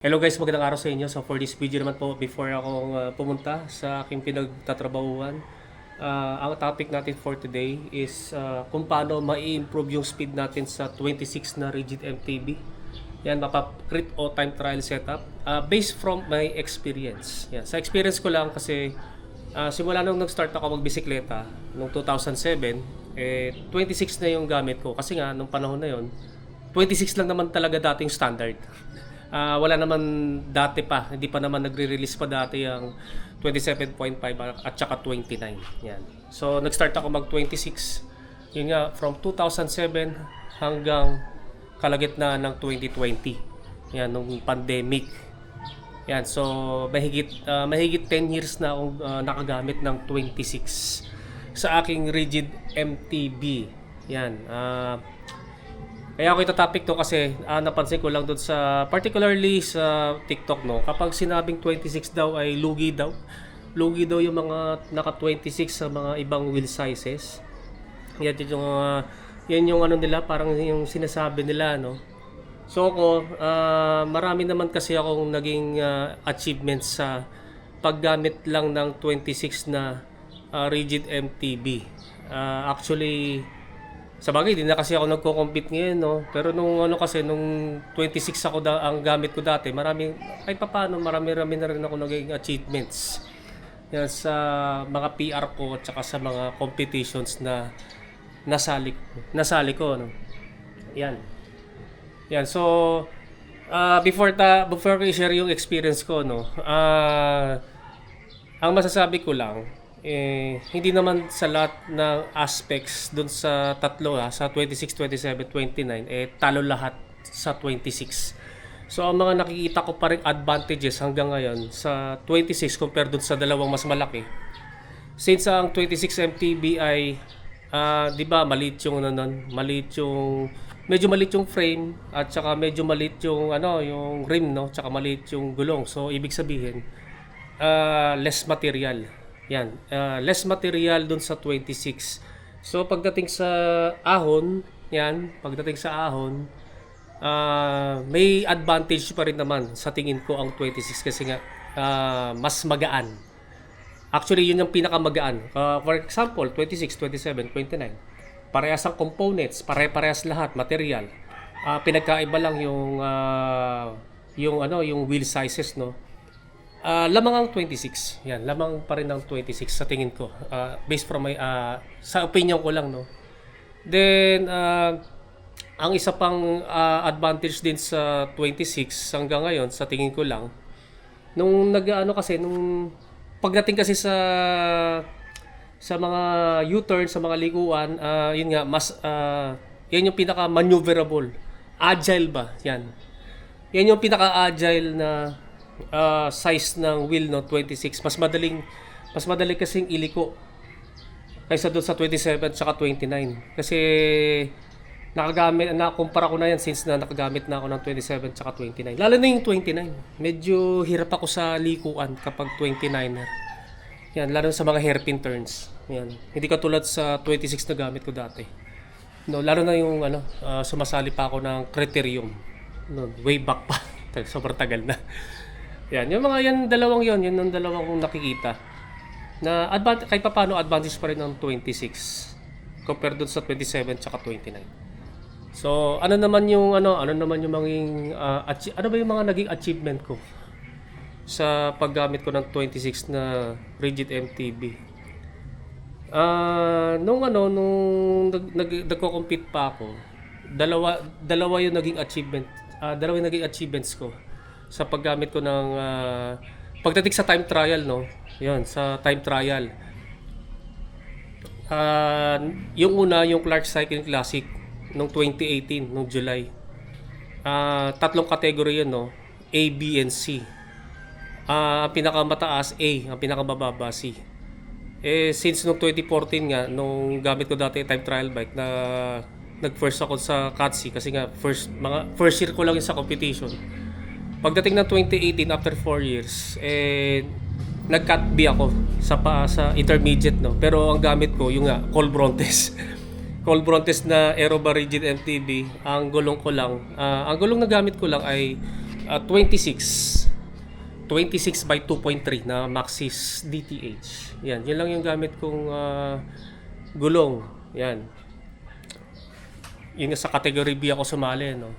Hello guys, magandang araw sa inyo. So for this video naman po, before ako pumunta sa aking pinagtatrabahuan, ang topic natin for today is kung paano ma-improve yung speed natin sa 26 na rigid MTB. Yan, mapa-crit o time trial setup based from my experience. Yan, sa experience ko lang kasi simula nung nag-start ako magbisikleta noong 2007, 26 na yung gamit ko kasi nga nung panahon na yon 26 lang naman talaga dating standard. Wala naman dati pa, hindi pa naman nagre-release pa dati ang 27.5 at saka 29. Yan. So nag-start ako mag 26. Yun nga, from 2007 hanggang kalagitnaan ng 2020. Yan, nung pandemic. Yan, so mahigit 10 years na akong nakagamit ng 26 sa aking rigid MTB. Yan. Kaya ako topic to kasi napansin ko lang doon sa particularly sa TikTok, no, kapag sinabing 26 daw ay lugi daw. Lugi daw yung mga naka 26 sa mga ibang wheel sizes. Yan yung ano nila, parang yung sinasabi nila, no. So ako, marami naman kasi akong naging achievements sa paggamit lang ng 26 na rigid MTB. Actually, sa bagay, hindi na kasi ako nagko-compete ngayon, no? Pero nung nung 26 ako ang gamit ko dati, marami na rin ako naging achievements. Yan, sa mga PR ko at saka sa mga competitions na nasali ko, no? Yan. Yan, so before ko i-share yung experience ko, no. Ang masasabi ko lang, hindi naman sa lahat ng aspects dun sa tatlo sa 26, 27, 29 talo lahat sa 26. So ang mga nakikita ko pa rin advantages hanggang ngayon sa 26 compare dun sa dalawang mas malaki. Since ang 26 MTB ay 'di ba maliit yung medyo maliit yung frame at saka medyo maliit yung yung rim, no, tsaka maliit yung gulong. So ibig sabihin less material. Yan, less material dun sa 26. So pagdating sa ahon, may advantage pa rin naman sa tingin ko ang 26 kasi nga mas magaan. Actually, yun yung pinakamagaan. For example, 26, 27, 29. Parehas ang components, pare-parehas lahat, material. Pinagkaiba lang yung wheel sizes, no. Lamang ang 26. Yan, lamang pa rin ang 26 sa tingin ko. Based from my sa opinion ko lang, no. Then ang isa pang advantage din sa 26 hanggang ngayon sa tingin ko lang nung pagdating kasi sa mga U-turn, sa mga likuan, yun nga mas yan yung pinaka maneuverable, agile ba? Yan yung pinaka agile na size ng wheel, no, 26. Mas madali kasing iliko kaysa doon sa 27 at saka 29 kasi kumpara ko na yan since na nakagamit na ako ng 27 at saka 29. Lalo na yung 29, medyo hirap ako sa likuan kapag 29er. Yan, lalo sa mga hairpin turns. Yan, hindi katulad sa 26 na gamit ko dati, no. Lalo na yung sumasali pa ako ng criterium, no, way back pa. Sobrang tagal na. Yan, yung dalawang kong nakikita na kahit pa paano advantage pa rin ng 26 compared doon sa 27 tsaka 29. So, ano naman yung maging ano ba yung mga naging achievement ko sa paggamit ko ng 26 na rigid MTB? Nung nagko-compete pa ako, dalawa yung naging achievements ko sa paggamit ko ng pagdating sa time trial, no. Yun, sa time trial. Yung una, yung Clark Cycling Classic nung 2018, nung July. Tatlong category yun, no. A, B, and C. Ang pinakamataas A, ang pinakamababa C. Since nung 2014 nga, nung gamit ko dati time trial bike na nag-first ako sa CATC kasi nga first year ko lang yun sa competition. Pagdating ng 2018, after 4 years, nag-cut B ako sa intermediate, no. Pero ang gamit ko yung Cole Brontes. Cole Brontes na Aerobar Rigid MTB. Ang gulong na gamit ko lang ay 26 26 by 2.3 na Maxxis DTH. Yan, yun lang yung gamit kong gulong. Yan. Yun sa category B ako sumali, no.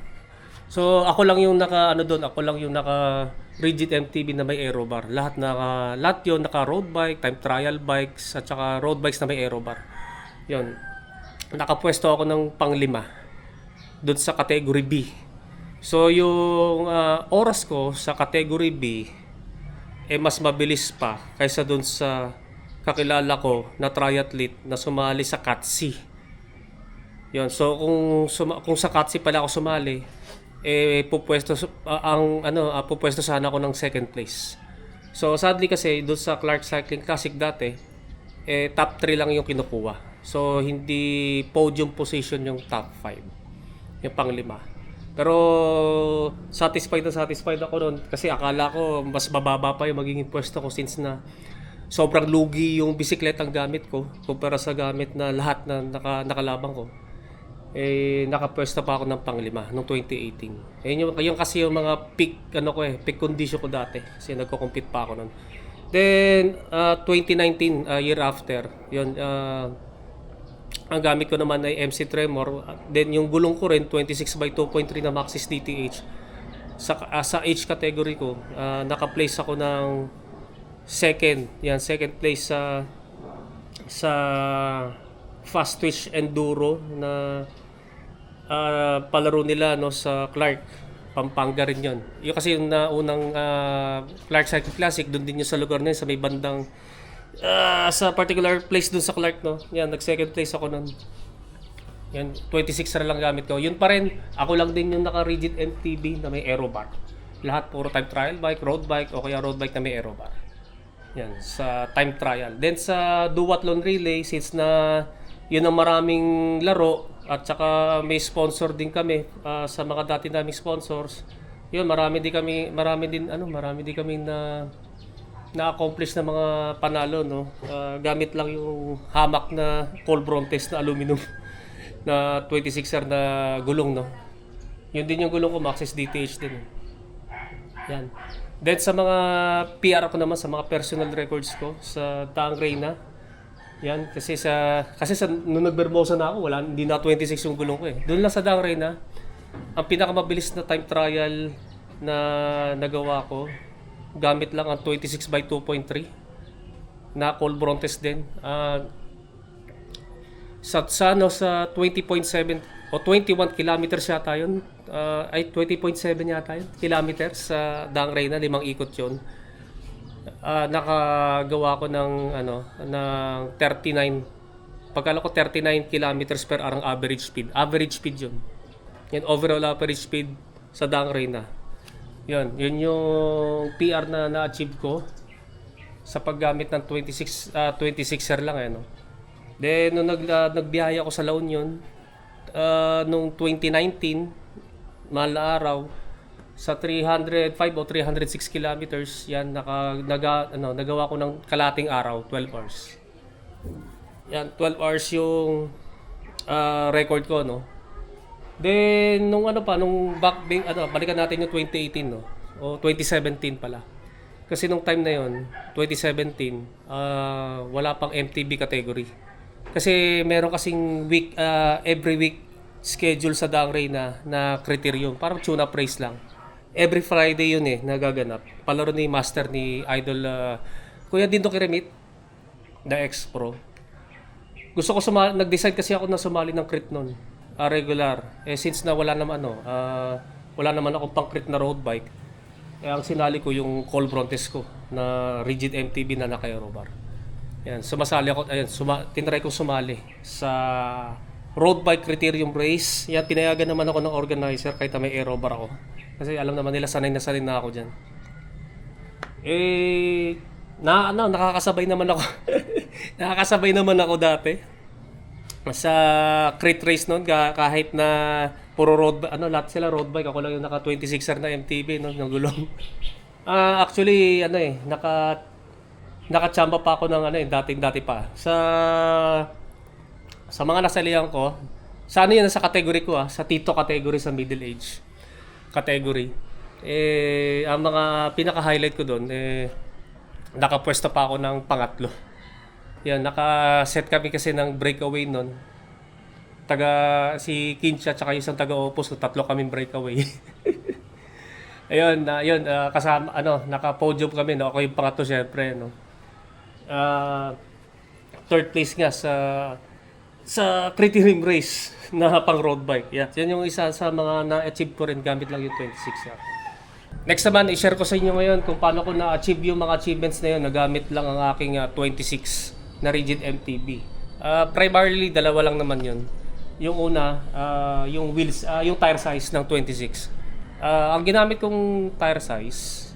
So ako lang yung ako lang yung naka rigid MTB na may aero bar. Lahat 'yon naka road bike, time trial bikes at saka road bikes na may aero bar. 'Yon. Nakapwesto ako ng pang-5 doon sa category B. So yung oras ko sa category B mas mabilis pa kaysa doon sa kakilala ko na triathlete na sumali sa CATSI. Yon. So kung sa CATSI pala ako sumali, pupwesto sana ako ng second place. So sadly kasi doon sa Clark Cycling Classic dati, top 3 lang yung kinukuha. So hindi podium position yung top 5. Yung pang-5. Pero satisfied ako noon kasi akala ko mas bababa pa yung magiging pwesto ko since na sobrang lugi yung bisikleta ang gamit ko kumpara sa gamit na lahat na nakalabang ko. Nakapwesto pa ako ng pang-5 noong 2018. Yung kasi yung mga peak condition ko dati kasi nagko-compete pa ako noon. Then 2019 year after, yun ang gamit ko naman ay MC Tremor. Then yung gulong ko rin 26 by 2.3 na Maxxis DTH. Sa age category ko, naka-place ako ng second place sa fast twitch enduro na palaro nila no sa Clark, Pampanga rin yun. Yung kasi yung unang Clark Cycling Classic, doon din yung sa lugar na yun, sa may bandang sa particular place doon sa Clark, no. Yan, nag-second place ako nun. Yan, 26 na lang gamit ko. Yun pa rin, ako lang din yung naka-rigid MTB na may aero bar. Lahat puro time trial bike, road bike, o kaya road bike na may aero bar. Yan, sa time trial. Then sa duathlon relay, since na yun ang maraming laro, at saka may sponsor din kami sa mga dati naming sponsors. Yun, marami din kami na-accomplish na mga panalo, no. Gamit lang yung hamak na Paul Brontes na aluminum na 26er na gulong, no. Yun din yung gulong ko, Maxxis DTH din. Yan. Then sa mga PR ko naman, sa mga personal records ko sa Daang Reyna. Yan, kasi nung nag-Bermosa na ako, hindi na 26 yung gulong ko eh. Doon lang sa Daang Reyna, ang pinakamabilis na time trial na nagawa ko, gamit lang ang 26 by 2.3 na Paul Brontes din. Sa 20.7 o 21 kilometers yata yun, 20.7 yata yun, kilometers sa Daang Reyna, 5 ikot yun. Nakagawa ko ng 39, pagkala ko 39 kilometers per hour ang average speed yun. Yan, overall average speed sa Daang Reyna. Yun yung PR na na-achieve ko sa paggamit ng 26er lang, no. Then nung nagbiyahe ako sa La Union nung 2019, mahal na araw, sa 305 o 306 kilometers, yan nagawa ko ng kalating araw, 12 hours. Yan, 12 hours yung record ko, no. Then balikan natin yung 2018, no, o 2017 pala. Kasi nung time na yon, 2017, wala pang MTB category. Kasi meron kasing every week schedule sa Daang Reyna na criterium, parang tune-up race lang. Every Friday yun nagaganap. Palaro ni Master ni Idol Kuya Dindo Kiremit, the ex-pro. Gusto ko nag-decide kasi ako na sumali ng crit noon, regular. Since na wala naman akong pang-crit na road bike, ang sinali ko yung Paul Brontes ko na rigid MTB na naka-aero bar. Yan, sumasali ako, tinry kong sumali sa road bike criterium race. Yan, pinayagan naman ako ng organizer kahit may aero bar ako. Kasi alam naman nila sanay na ako diyan. Nakakasabay naman ako. Nakakasabay naman ako dati sa crit race noon, kahit na puro lahat sila road bike, ako lang yung naka 26er na MTB, no, ng gulong. Actually nakachamba pa ako ng dati pa sa mga nasalihan ko. Sa yan sa category ko, sa Tito category, sa middle age category. Ang mga pinaka-highlight ko doon, nakapwesto pa ako ng pangatlo. Yan, naka-set kami kasi ng breakaway noon. Si Kincha tsaka isang taga-opos, tatlo kaming breakaway. Ayun, kasama, naka-podium kami, no? Ako yung pangatlo, syempre, no? Third place nga sa criterium race na pang road bike. Yeah. Yan yung isa sa mga na-achieve ko rin gamit lang yung 26. Yeah. Next naman, i-share ko sa inyo ngayon kung paano ko na-achieve yung mga achievements na yun. Nagamit lang ang aking 26 na rigid MTB. Primarily, dalawa lang naman yun. Yung una, yung wheels, yung tire size ng 26. Ang ginamit kong tire size,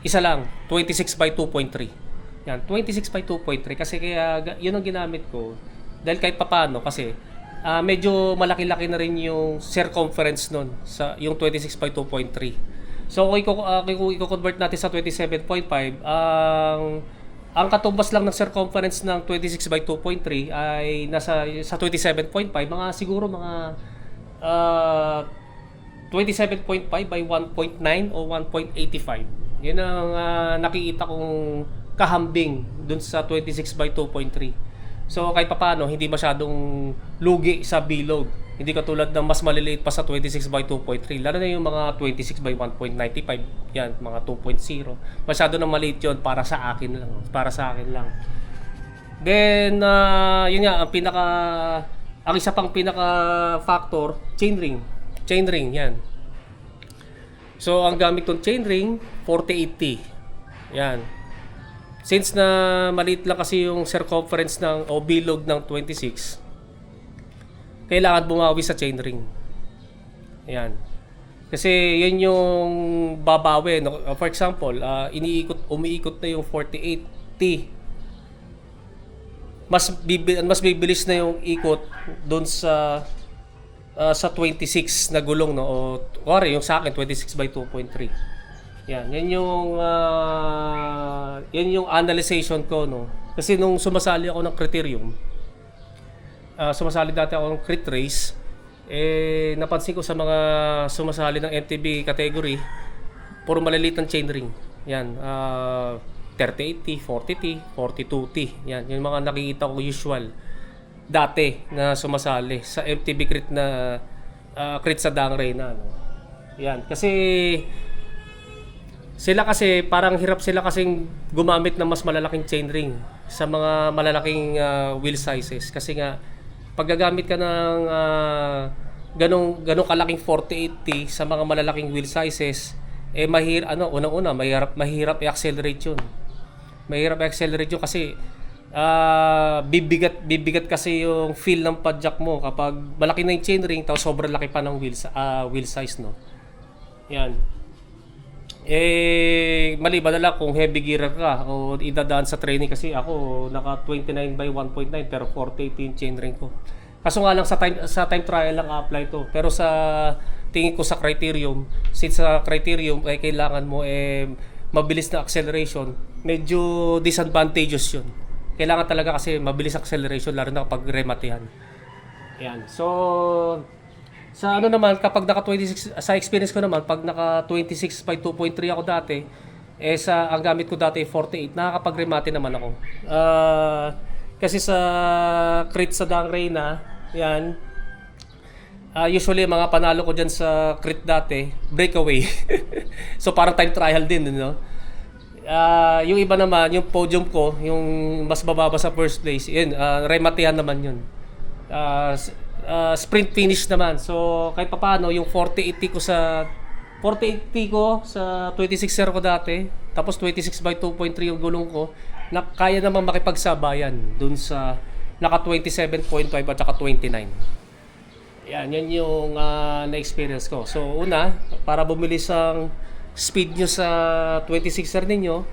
isa lang, 26 by 2.3. Yan, 26 by 2.3 kasi kaya yun ang ginamit ko. Dahil kahit papano kasi medyo malaki-laki na rin yung circumference nun sa yung 26 by 2.3. So kung i-convert natin sa 27.5, ang katumbas lang ng circumference ng 26 by 2.3 ay nasa sa 27.5, mga siguro mga 27.5 by 1.9 o 1.85. Yun ang nakikita kong kahambing dun sa 26 by 2.3. So kahit papaano, hindi masyadong lugi sa bilog. Hindi katulad ng mas maliliit pa sa 26 by 2.3. Lalo na yung mga 26 by 1.95. Yan, mga 2.0. Masyado nang maliit yun para sa akin lang. Para sa akin lang. Then, yun nga, ang isa pang pinaka-factor, chainring. Chainring, yan. So, ang gamit kong chainring, 4080. Yan. Since na maliit lang kasi yung circumference o bilog ng 26, kailangan bumawi sa chainring. Yan. Kasi yun yung babawi. No? For example, umiikot na yung 4080. Mas bibilis na yung ikot doon sa 26 na gulong, no, o yung sa akin 26 by 2.3. Yan yung analyzation ko, no. Kasi nung sumasali ako ng criterium, sumasali dati ako ng crit race, napansin ko sa mga sumasali ng MTB category, puro maliliit ang chainring. Yan, 3080, 40T, 42T. Yan, yung mga nakikita ko usual dati na sumasali sa MTB crit na crit sa Dangray na, no? Yan, kasi sila kasi parang hirap sila kasing gumamit ng mas malalaking chainring sa mga malalaking wheel sizes kasi nga paggagamit ka ng ganong kalaking 4080 sa mga malalaking wheel sizes, mahirap i-accelerate yun. Mahirap i-accelerate yun kasi bibigat kasi yung feel ng padjak mo kapag malaki na yung chainring tapos sobrang laki pa ng wheel size, no. Yan. Maliban na lang kung heavy gear ka o idadaan sa training kasi ako naka 29 by 1.9 pero 4080 yung chainring ko. Kaso nga lang sa time trial lang apply to. Pero sa tingin ko sa criterium, since sa criterium ay kailangan mo mabilis na acceleration, medyo disadvantageous yun. Kailangan talaga kasi mabilis acceleration lalo na kapag rematehan. Yan. So sa naman kapag naka 26 sa experience ko naman pag naka 26 by 2.3 ako dati ang gamit ko dati 48, nakakapag-remate naman ako. Kasi sa crit sa Dangray na yan, usually mga panalo ko dyan sa crit dati breakaway. So parang time trial din, no? Yung iba naman, yung podium ko, yung mas bababa sa first place, yun, rematehan naman yun. Sprint finish naman. So kahit papaano yung 4080 ko sa 26er ko dati, tapos 26 by 2.3 yung gulong ko, na kaya naman makipagsabayan dun sa naka 27.5 at saka 29. Yan yung na-experience ko. So una, para bumilis ang speed nyo sa 26er ninyo,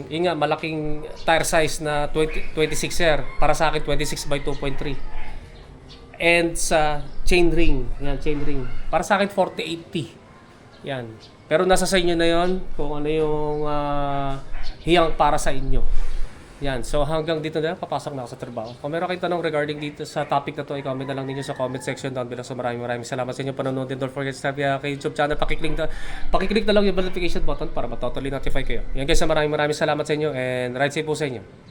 yun nga, malaking tire size na 26er. Para sa akin 26 by 2.3. And sa chainring, yan, chainring, para sa akin 4080. Yan. Pero nasa sa inyo na yon kung ano yung hiyang para sa inyo. Yan. So hanggang dito na, papasok na ako sa trabaho. Kung meron kayong tanong regarding dito sa topic na to, i-comment na lang ninyo sa comment section down below. So maraming salamat sa inyo panonood din. Don't forget to subscribe kay YouTube channel. Pakiclick na lang yung notification button para matotally notify kayo. Yan guys, maraming salamat sa inyo and ride safe po sa inyo.